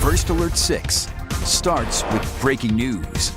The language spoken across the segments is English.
First Alert 6 starts with breaking news.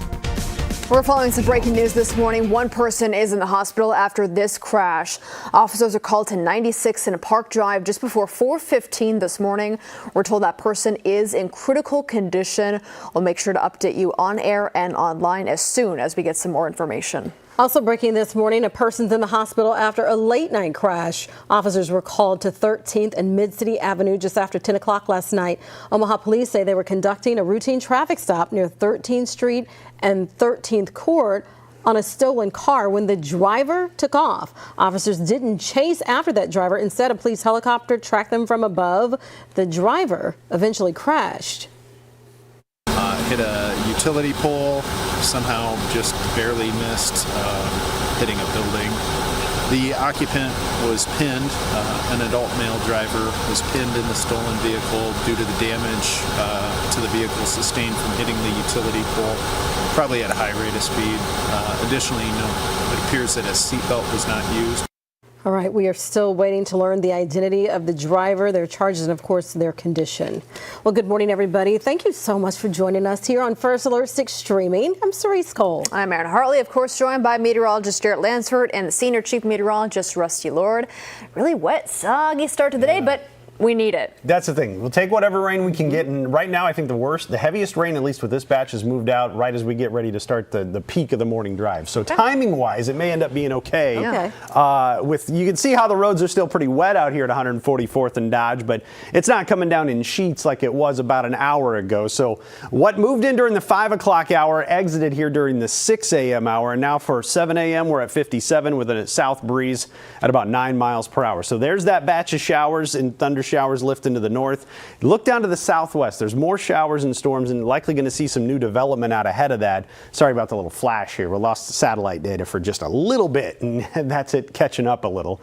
We're following some breaking news this morning. One person is in the hospital after this crash. Officers are called to 96 in a Park Drive just before 4:15 this morning. We're told that person is in critical condition. We'll make sure to update you on air and online as soon as we get some more information. Also breaking this morning, a person's in the hospital after a late night crash. Officers were called to 13th and Mid-City Avenue just after 10 o'clock last night. Omaha police say they were conducting a routine traffic stop near 13th Street and 13th Court on a stolen car when the driver took off. Officers didn't chase after that driver. Instead, a police helicopter tracked them from above. The driver eventually crashed. Hit a utility pole, somehow just barely missed hitting a building. The occupant was pinned. An adult male driver was pinned in the stolen vehicle due to the damage to the vehicle sustained from hitting the utility pole, probably at a high rate of speed. Additionally, it appears that a seatbelt was not used. All right, we are still waiting to learn the identity of the driver, their charges, and of course their condition. Well, good morning, everybody. Thank you so much for joining us here on First Alert 6 streaming. I'm Cerise Cole. I'm Erin Hartley, of course, joined by meteorologist Jarrett Lansford and the senior chief meteorologist Rusty Lord. Really wet, soggy start to the day, but we need it. That's the thing. We'll take whatever rain we can get. And right now, I think the heaviest rain, at least with this batch, has moved out right as we get ready to start the peak of the morning drive. So timing-wise, it may end up being okay. You can see how the roads are still pretty wet out here at 144th and Dodge, but it's not coming down in sheets like it was about an hour ago. So what moved in during the 5 o'clock hour exited here during the 6 a.m. hour. And now for 7 a.m., we're at 57 with a south breeze at about 9 miles per hour. So there's that batch of showers and thunder showers lifting to the north. Look down to the southwest. There's more showers and storms and likely going to see some new development out ahead of that. Sorry about the little flash here. We lost the satellite data for just a little bit, and that's it catching up a little.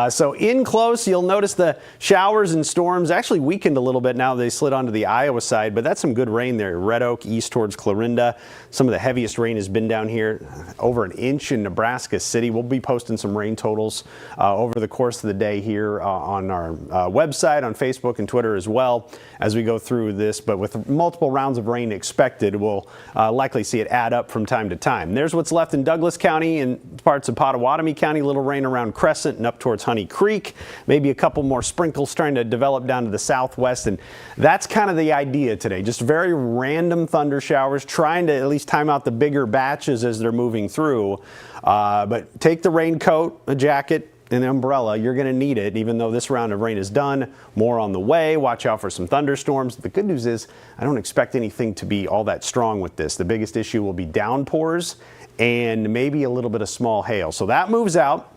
So in close, you'll notice the showers and storms actually weakened a little bit now. They slid onto the Iowa side, but that's some good rain there. Red Oak east towards Clarinda. Some of the heaviest rain has been down here, over an inch in Nebraska City. We'll be posting some rain totals over the course of the day here on our website, on Facebook and Twitter as well as we go through this. But with multiple rounds of rain expected, we'll likely see it add up from time to time. There's what's left in Douglas County and parts of Pottawatomie County. Little rain around Crescent and up towards Honey Creek. Maybe a couple more sprinkles starting to develop down to the southwest. And that's kind of the idea today. Just very random thunder showers, trying to at least time out the bigger batches as they're moving through. But take the raincoat, a jacket, an umbrella. You're going to need it, even though this round of rain is done. More on the way. Watch out for some thunderstorms. The good news is I don't expect anything to be all that strong with this. The biggest issue will be downpours and maybe a little bit of small hail. So that moves out.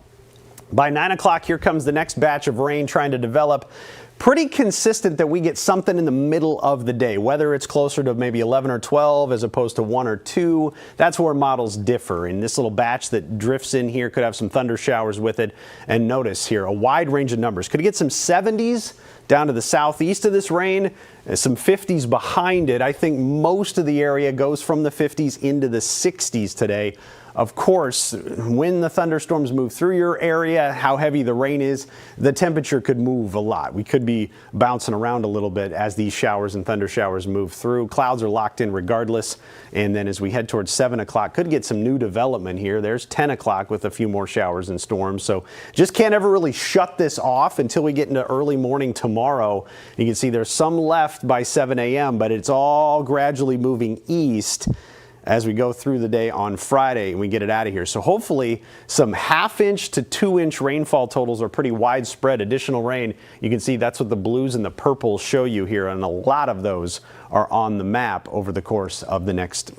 By 9 o'clock, here comes the next batch of rain trying to develop. Pretty consistent that we get something in the middle of the day, whether it's closer to maybe 11 or 12 as opposed to 1 or 2. That's where models differ. And this little batch that drifts in here could have some thunder showers with it. And notice here, a wide range of numbers. Could get some 70s down to the southeast of this rain, some 50s behind it. I think most of the area goes from the 50s into the 60s today. Of course, when the thunderstorms move through your area, how heavy the rain is, the temperature could move a lot. We could be bouncing around a little bit as these showers and thunder showers move through. Clouds are locked in regardless. And then as we head towards 7 o'clock, could get some new development here. There's 10 o'clock with a few more showers and storms. So just can't ever really shut this off until we get into early morning tomorrow. You can see there's some left by 7 a.m., but it's all gradually moving east as we go through the day on Friday and we get it out of here. So hopefully some 1/2 inch to 2 inch rainfall totals are pretty widespread. Additional rain, you can see that's what the blues and the purples show you here, and a lot of those are on the map over the course of the next,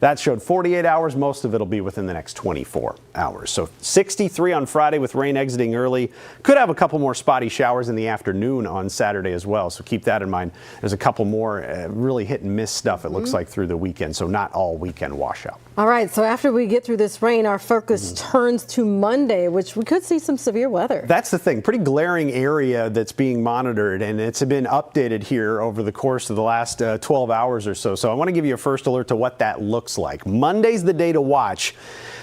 that showed 48 hours. Most of it will be within the next 24 hours. So 63 on Friday with rain exiting early. Could have a couple more spotty showers in the afternoon on Saturday as well. So keep that in mind. There's a couple more really hit and miss stuff, it looks like, through the weekend. So not all weekend washout. All right, so after we get through this rain, our focus turns to Monday, which we could see some severe weather. That's the thing. Pretty glaring area that's being monitored, and it's been updated here over the course of the last 12 hours or so. So I want to give you a first alert to what that looks like. Monday's the day to watch.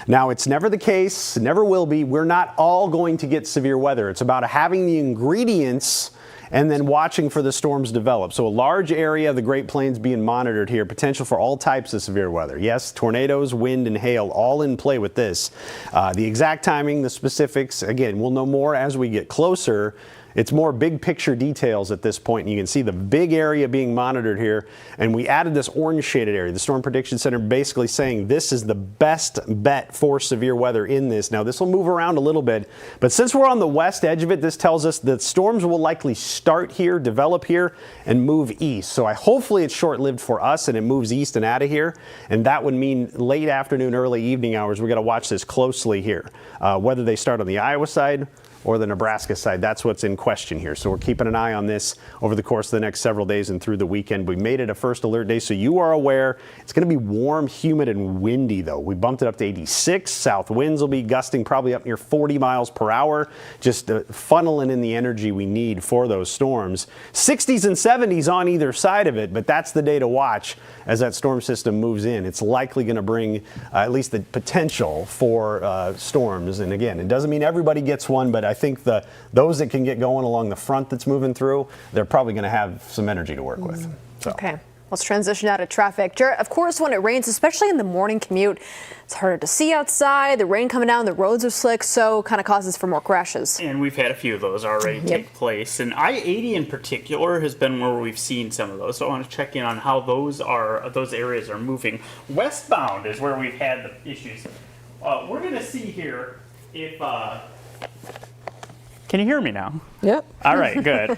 Now, it's never the case, never will be. We're not all going to get severe weather. It's about having the ingredients and then watching for the storms develop. So a large area of the Great Plains being monitored here, potential for all types of severe weather. Yes, tornadoes, wind, and hail all in play with this. The exact timing, the specifics, again, we'll know more as we get closer. It's more big picture details at this point, and you can see the big area being monitored here. And we added this orange shaded area. The Storm Prediction Center basically saying this is the best bet for severe weather in this. Now, this will move around a little bit, but since we're on the west edge of it, this tells us that storms will likely start here, develop here, and move east. So hopefully it's short-lived for us and it moves east and out of here. And that would mean late afternoon, early evening hours. We've got to watch this closely here. Whether they start on the Iowa side or the Nebraska side, that's what's in question here. So we're keeping an eye on this over the course of the next several days and through the weekend. We made it a first alert day, so you are aware. It's going to be warm, humid, and windy, though. We bumped it up to 86. South winds will be gusting probably up near 40 miles per hour, just funneling in the energy we need for those storms. 60s and 70s on either side of it, but that's the day to watch as that storm system moves in. It's likely going to bring at least the potential for storms. And again, it doesn't mean everybody gets one, but I think those that can get going along the front that's moving through, they're probably going to have some energy to work with. So. Okay. Let's transition out of traffic. Jarrett, of course, when it rains, especially in the morning commute, it's harder to see outside. The rain coming down, the roads are slick, so kind of causes for more crashes. And we've had a few of those already take place. And I-80 in particular has been where we've seen some of those. So I want to check in on how those areas are moving. Westbound is where we've had the issues. We're going to see here if... Can you hear me now? Yep. All right, good.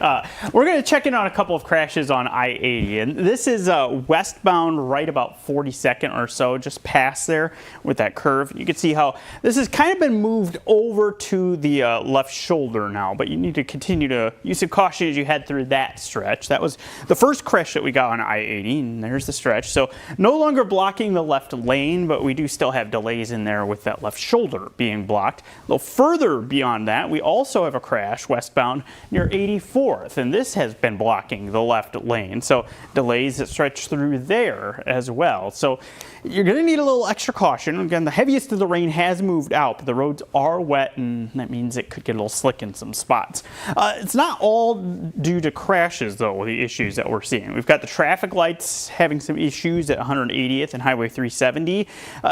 We're going to check in on a couple of crashes on I-80, and this is westbound right about 42nd or so, just past there with that curve. You can see how this has kind of been moved over to the left shoulder now, but you need to continue to use some caution as you head through that stretch. That was the first crash that we got on I-80, and there's the stretch. So no longer blocking the left lane, but we do still have delays in there with that left shoulder being blocked. A little further beyond that, we also have a crash westbound near 84th, and this has been blocking the left lane, so delays that stretch through there as well. So you're going to need a little extra caution. Again, the heaviest of the rain has moved out, but the roads are wet, and that means it could get a little slick in some spots. It's not all due to crashes, though, the issues that we're seeing. We've got the traffic lights having some issues at 180th and Highway 370.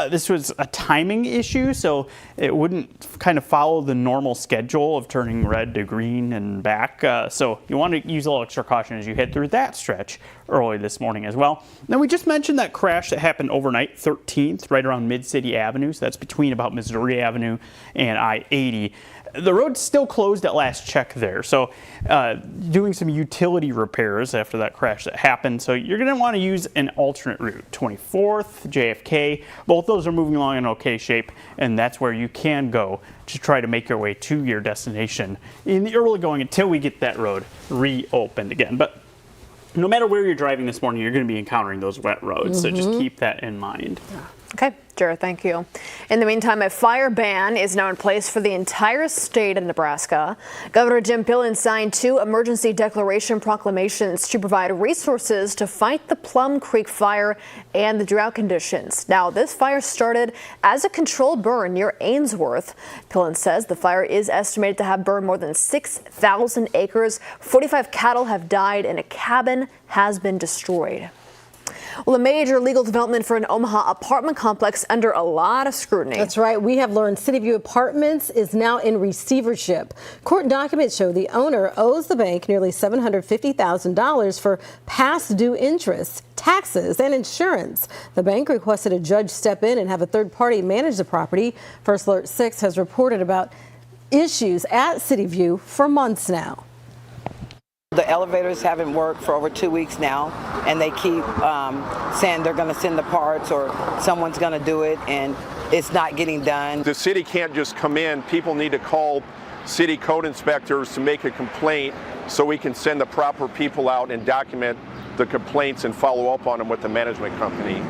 This was a timing issue, so it wouldn't kind of follow the normal schedule of turning red to green and back. So you want to use a little extra caution as you head through that stretch early this morning as well. Then we just mentioned that crash that happened overnight, 13th, right around Mid-City Avenue. So that's between about Missouri Avenue and I-80. The road's still closed at last check there, so doing some utility repairs after that crash that happened. So you're going to want to use an alternate route, 24th, JFK. Both those are moving along in okay shape, and that's where you can go to try to make your way to your destination in the early going until we get that road reopened again. But no matter where you're driving this morning, you're going to be encountering those wet roads, so just keep that in mind. Okay, Jared, thank you. In the meantime, a fire ban is now in place for the entire state of Nebraska. Governor Jim Pillen signed 2 emergency declaration proclamations to provide resources to fight the Plum Creek fire and the drought conditions. Now, this fire started as a controlled burn near Ainsworth. Pillen says the fire is estimated to have burned more than 6,000 acres. 45 cattle have died and a cabin has been destroyed. Well, a major legal development for an Omaha apartment complex under a lot of scrutiny. That's right. We have learned City View Apartments is now in receivership. Court documents show the owner owes the bank nearly $750,000 for past due interest, taxes, and insurance. The bank requested a judge step in and have a third party manage the property. First Alert 6 has reported about issues at City View for months now. The elevators haven't worked for over 2 weeks now, and they keep saying they're going to send the parts or someone's going to do it, and it's not getting done. The city can't just come in. People need to call city code inspectors to make a complaint so we can send the proper people out and document the complaints and follow up on them with the management company.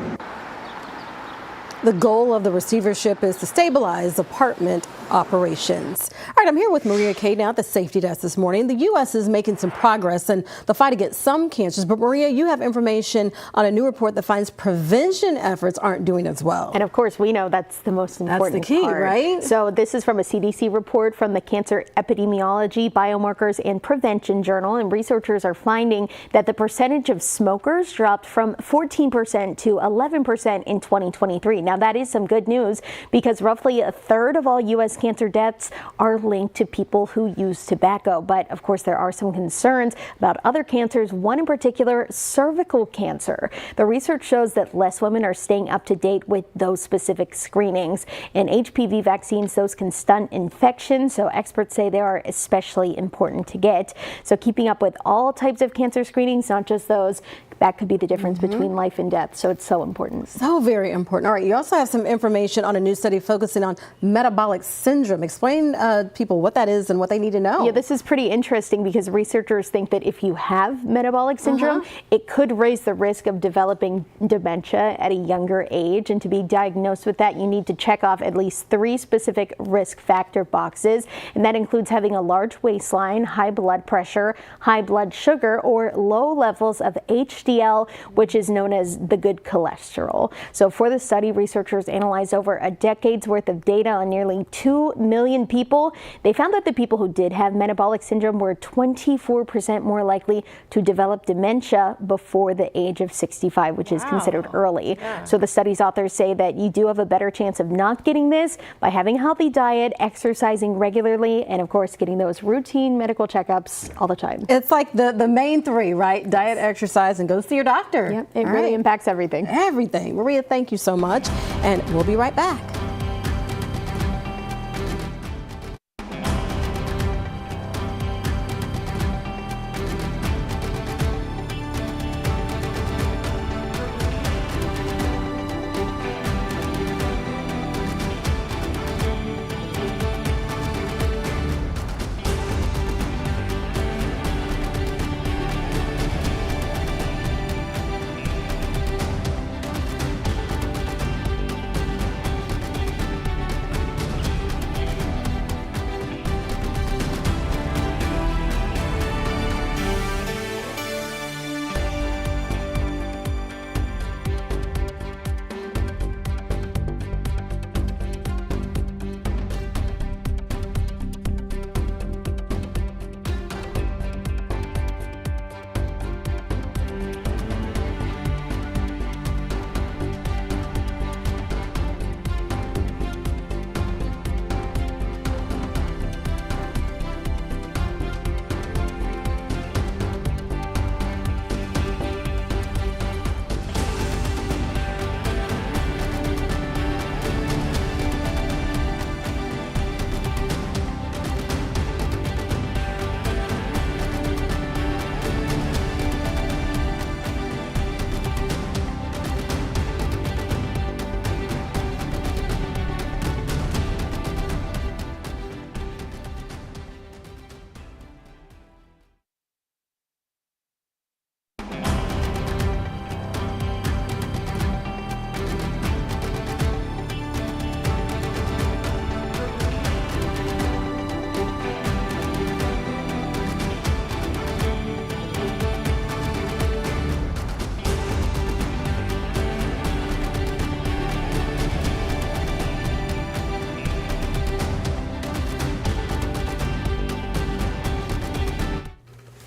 The goal of the receivership is to stabilize apartment operations. All right, I'm here with Maria Kay now at the safety desk this morning. The U.S. is making some progress in the fight against some cancers, but Maria, you have information on a new report that finds prevention efforts aren't doing as well. And of course, we know that's the most important That's the key, part. right? So this is from a CDC report from the Cancer Epidemiology, Biomarkers, and Prevention Journal, and researchers are finding that the percentage of smokers dropped from 14% to 11% in 2023. Now, that is some good news because roughly a third of all U.S. cancer deaths are linked to people who use tobacco. But of course, there are some concerns about other cancers, one in particular, cervical cancer. The research shows that less women are staying up to date with those specific screenings. And HPV vaccines, those can stunt infection, so experts say they are especially important to get. So keeping up with all types of cancer screenings, not just those, that could be the difference between life and death. So it's so important. So very important. All right, you also have some information on a new study focusing on metabolic syndrome. Explain people what that is and what they need to know. Yeah, this is pretty interesting because researchers think that if you have metabolic syndrome, it could raise the risk of developing dementia at a younger age. And to be diagnosed with that, you need to check off at least 3 specific risk factor boxes. And that includes having a large waistline, high blood pressure, high blood sugar, or low levels of HDL, which is known as the good cholesterol. So for the study, researchers analyzed over a decade's worth of data on nearly 2 million people. They found that the people who did have metabolic syndrome were 24% more likely to develop dementia before the age of 65, which is considered early. So the study's authors say that you do have a better chance of not getting this by having a healthy diet, exercising regularly, and of course getting those routine medical checkups all the time. It's like the main 3, right? Diet, exercise, and go see your doctor. Yep, it really impacts everything. Everything. Maria, thank you so much, and we'll be right back.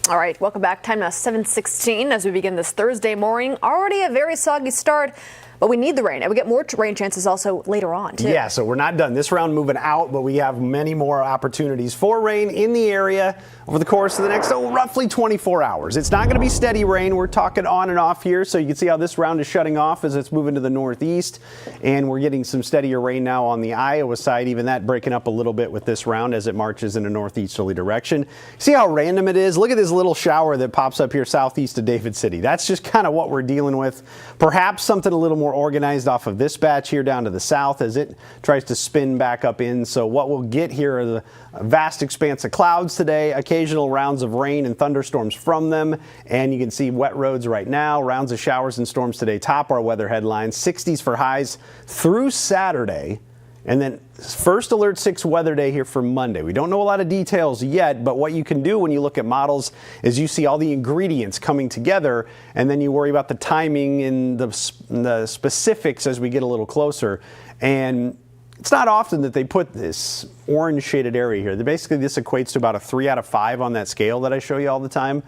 All right, welcome back. Time now 7:16 as we begin this Thursday morning. Already a very soggy start, but we need the rain. And we get more rain chances also later on, too. Yeah, so we're not done. This round moving out, but we have many more opportunities for rain in the area over the course of the next roughly 24 hours. It's not going to be steady rain. We're talking on and off here, so you can see how this round is shutting off as it's moving to the northeast. And we're getting some steadier rain now on the Iowa side, even that breaking up a little bit with this round as it marches in a northeasterly direction. See how random it is? Look at this little shower that pops up here southeast of David City. That's just kind of what we're dealing with. Perhaps something a little more more organized off of this batch here down to the south as it tries to spin back up in. So what we'll get here are the vast expanse of clouds today, occasional rounds of rain and thunderstorms from them, and you can see wet roads right now. Rounds of showers and storms today top our weather headlines. 60s for highs through Saturday. And then first alert 6 weather day here for Monday. We don't know a lot of details yet, but what you can do when you look at models is you see all the ingredients coming together, and then you worry about the timing and the specifics as we get a little closer. And it's not often that they put this orange shaded area here. Basically, this equates to about a 3 out of 5 on that scale that I show you all the time.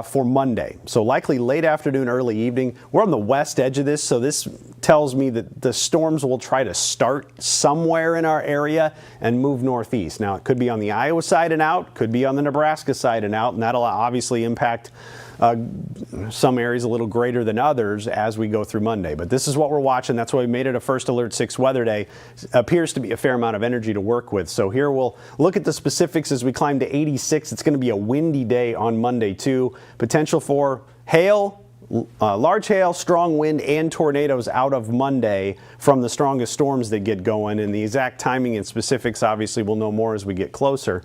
For Monday. So likely late afternoon, early evening. We're on the west edge of this, so this tells me that the storms will try to start somewhere in our area and move northeast. Now, it could be on the Iowa side and out, could be on the Nebraska side and out, and that'll obviously impact some areas a little greater than others as we go through Monday. But this is what we're watching. That's why we made it a first alert 6 weather day. Appears to be a fair amount of energy to work with. So here we'll look at the specifics as we climb to 86. It's going to be a windy day on Monday too. Potential for hail, large hail, strong wind, and tornadoes out of Monday from the strongest storms that get going. And the exact timing and specifics, obviously, we'll know more as we get closer.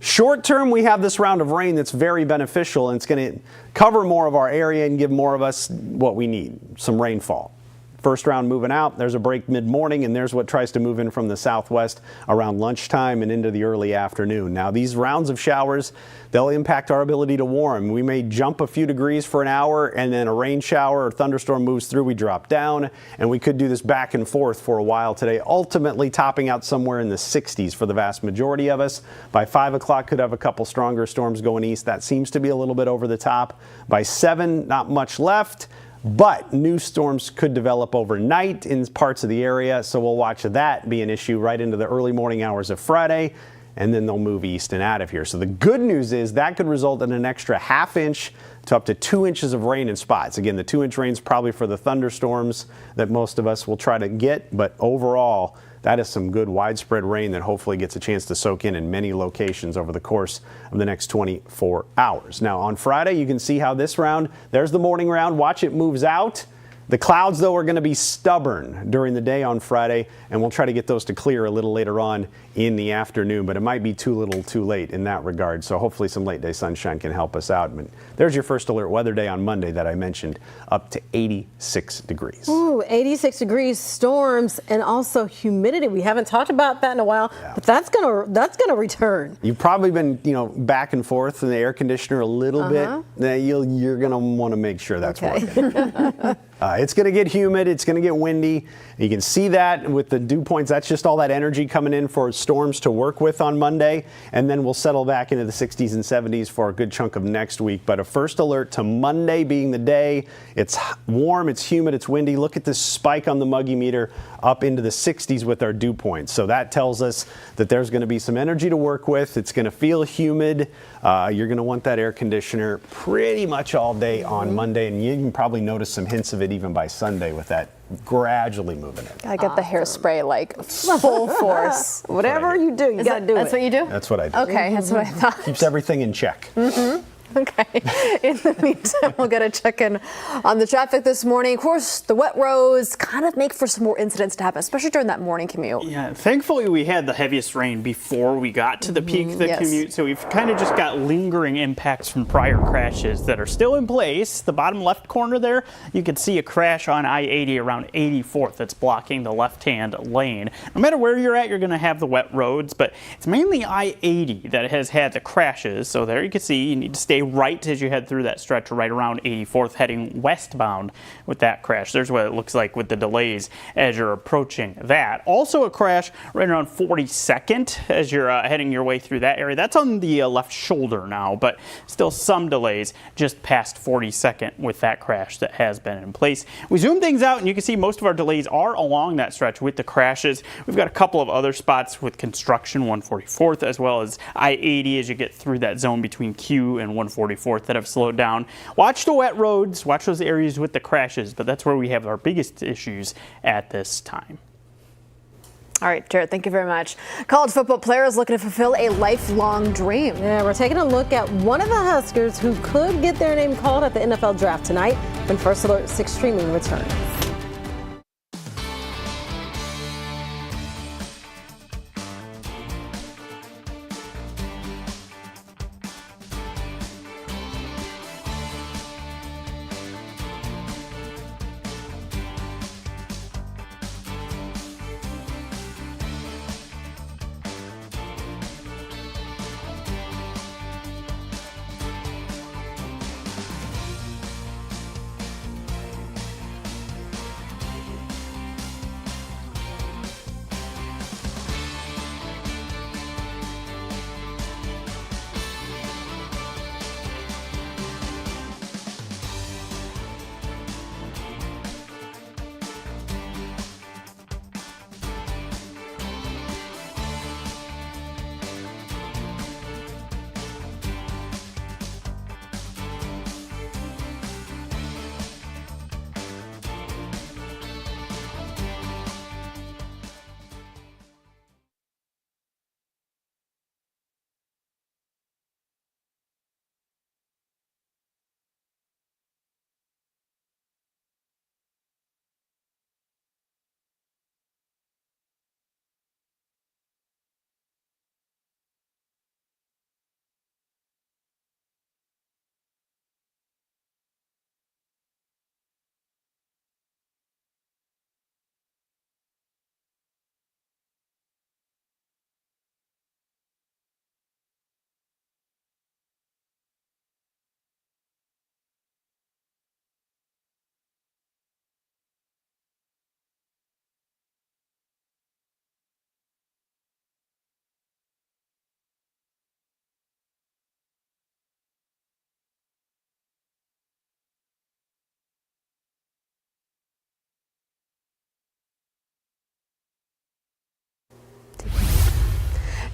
Short term, we have this round of rain that's very beneficial, and it's going to cover more of our area and give more of us what we need, some rainfall. First round moving out, there's a break mid-morning, and there's what tries to move in from the southwest around lunchtime and into the early afternoon. Now, these rounds of showers, they'll impact our ability to warm. We may jump a few degrees for an hour, and then a rain shower or thunderstorm moves through, we drop down, and we could do this back and forth for a while today, ultimately topping out somewhere in the 60s for the vast majority of us. By 5 o'clock, could have a couple stronger storms going east. That seems to be a little bit over the top. By 7, not much left. But new storms could develop overnight in parts of the area, so we'll watch that be an issue right into the early morning hours of Friday, and then they'll move east and out of here. So the good news is that could result in an extra ½ inch to up to 2 inches of rain in spots. Again, the 2-inch rain's probably for the thunderstorms that most of us will try to get, but overall, that is some good widespread rain that hopefully gets a chance to soak in many locations over the course of the next 24 hours. Now, on Friday, you can see how this round, there's the morning round. Watch it moves out. The clouds, though, are going to be stubborn during the day on Friday, and we'll try to get those to clear a little later on in the afternoon, but it might be too little too late in that regard, so hopefully some late day sunshine can help us out. But there's your first alert weather day on Monday that I mentioned, up to 86 degrees. Ooh, 86 degrees, storms, and also humidity. We haven't talked about that in a while, but that's gonna return. You've probably been, back and forth in the air conditioner a little bit. You're gonna want to make sure that's working. It's going to get humid. It's going to get windy. You can see that with the dew points. That's just all that energy coming in for storms to work with on Monday. And then we'll settle back into the 60s and 70s for a good chunk of next week. But a first alert to Monday being the day. It's warm, it's humid, it's windy. Look at this spike on the Muggy meter up into the 60s with our dew points. So that tells us that there's going to be some energy to work with. It's going to feel humid. You're going to want that air conditioner pretty much all day on Monday. And you can probably notice some hints of it even by Sunday with that gradually moving in. I get the hairspray like full force. Whatever you do, you got to do it. That's what you do? That's what I do. Okay, that's what I thought. Keeps everything in check. Okay. In the meantime, we'll get a check-in on the traffic this morning. Of course, the wet roads kind of make for some more incidents to happen, especially during that morning commute. Yeah, thankfully we had the heaviest rain before we got to the peak of the commute, so we've kind of just got lingering impacts from prior crashes that are still in place. The bottom left corner there, you can see a crash on I-80 around 84th that's blocking the left-hand lane. No matter where you're at, you're going to have the wet roads, but it's mainly I-80 that has had the crashes. So there you can see you need to stay right as you head through that stretch right around 84th heading westbound with that crash. There's what it looks like with the delays as you're approaching that. Also a crash right around 42nd as you're heading your way through that area. That's on the left shoulder now, but still some delays just past 42nd with that crash that has been in place. We zoom things out and you can see most of our delays are along that stretch with the crashes. We've got a couple of other spots with construction, 144th, as well as I-80 as you get through that zone between Q and 144th that have slowed down. Watch the wet roads, watch those areas with the crashes, but that's where we have our biggest issues at this time. All right, Jared, thank you very much. College football players looking to fulfill a lifelong dream. Yeah, we're taking a look at one of the Huskers who could get their name called at the NFL draft tonight when First Alert 6 streaming returns.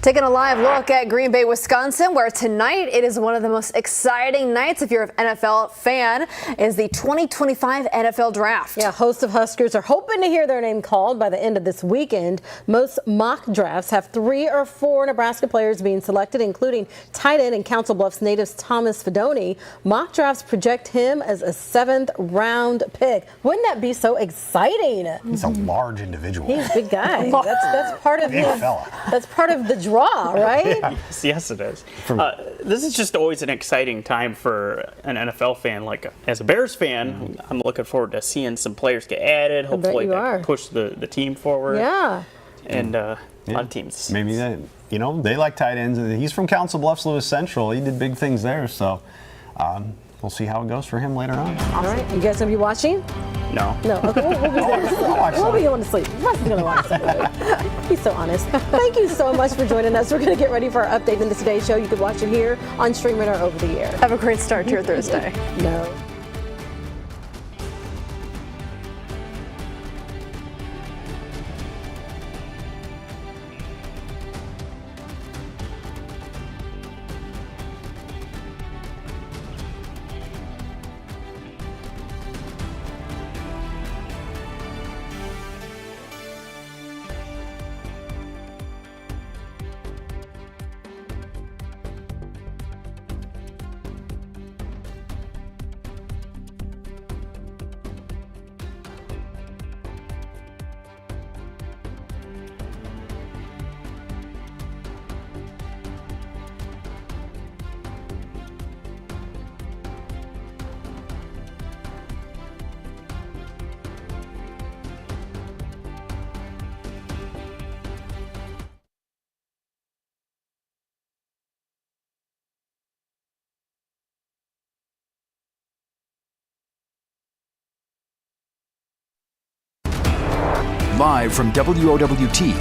Taking a live look at Green Bay, Wisconsin, where tonight it is one of the most exciting nights if you're an NFL fan, is the 2025 NFL Draft. Yeah, hosts of Huskers are hoping to hear their name called by the end of this weekend. Most mock drafts have 3 or 4 Nebraska players being selected, including tight end and Council Bluffs native Thomas Fidone. Mock drafts project him as a 7th-round pick. Wouldn't that be so exciting? He's a large individual. He's a big guy. That's part of Big his, fella. That's part of the draw, right? Yeah. Yes, it is. This is just always an exciting time for an NFL fan. Like, as a Bears fan, I'm looking forward to seeing some players get added. Hopefully, that push the team forward. Yeah. And a lot of teams. Maybe they like tight ends. He's from Council Bluffs, Lewis Central. He did big things there, so we'll see how it goes for him later on. All right, you guys gonna be watching? No. No. Okay, we'll be going to sleep. We'll be going to sleep. We're gonna watch it. He's so honest. Thank you so much for joining us. We're gonna get ready for our update in the Today Show. You can watch it here on streaming or over the air. Have a great start to your Thursday. No. Live from WOWT,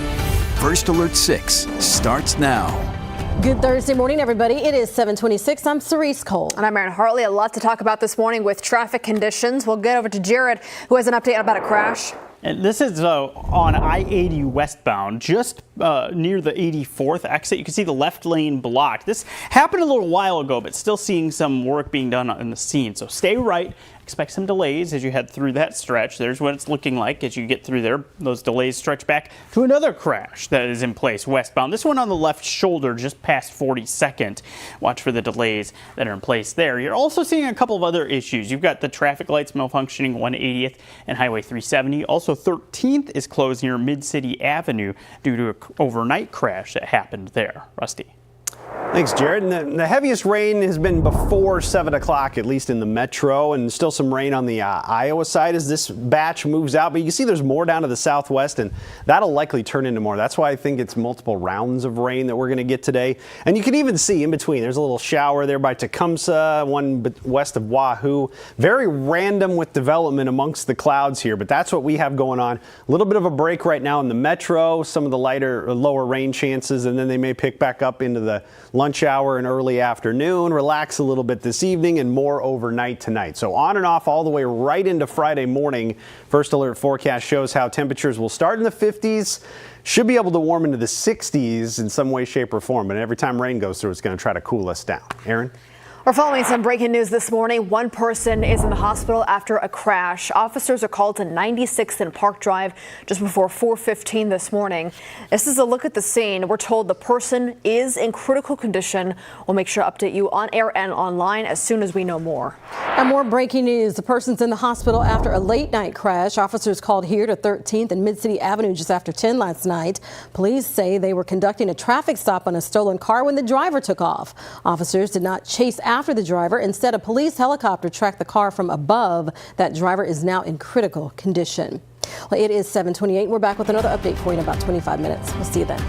First Alert 6 starts now. Good Thursday morning, everybody. It is 7:26. I'm Cerise Cole. And I'm Erin Hartley. A lot to talk about this morning with traffic conditions. We'll get over to Jared, who has an update about a crash. And this is on I-80 westbound, just near the 84th exit. You can see the left lane blocked. This happened a little while ago, but still seeing some work being done in the scene. So stay right. Expect some delays as you head through that stretch. There's what it's looking like as you get through there. Those delays stretch back to another crash that is in place westbound. This one on the left shoulder just past 42nd. Watch for the delays that are in place there. You're also seeing a couple of other issues. You've got the traffic lights malfunctioning 180th and Highway 370. Also 13th is closed near Mid-City Avenue due to an overnight crash that happened there. Rusty. Thanks, Jared. And the heaviest rain has been before 7 o'clock, at least in the metro, and still some rain on the Iowa side as this batch moves out. But you can see there's more down to the southwest, and that'll likely turn into more. That's why I think it's multiple rounds of rain that we're going to get today. And you can even see in between, there's a little shower there by Tecumseh, one west of Wahoo. Very random with development amongst the clouds here, but that's what we have going on. A little bit of a break right now in the metro, some of the lower rain chances, and then they may pick back up into the lunch hour and early afternoon, relax a little bit this evening, and more overnight tonight. So on and off all the way right into Friday morning. First Alert forecast shows how temperatures will start in the 50s, should be able to warm into the 60s in some way, shape, or form. But every time rain goes through, it's going to try to cool us down. Aaron? We're following some breaking news this morning. One person is in the hospital after a crash. Officers are called to 96th and Park Drive just before 4:15 this morning. This is a look at the scene. We're told the person is in critical condition. We'll make sure to update you on air and online as soon as we know more. And more breaking news. The person's in the hospital after a late night crash. Officers called here to 13th and Mid-City Avenue just after 10 last night. Police say they were conducting a traffic stop on a stolen car when the driver took off. Officers did not chase after the driver. Instead, a police helicopter tracked the car from above. That driver is now in critical condition. Well, it is 7:28. We're back with another update for you in about 25 minutes. We'll see you then.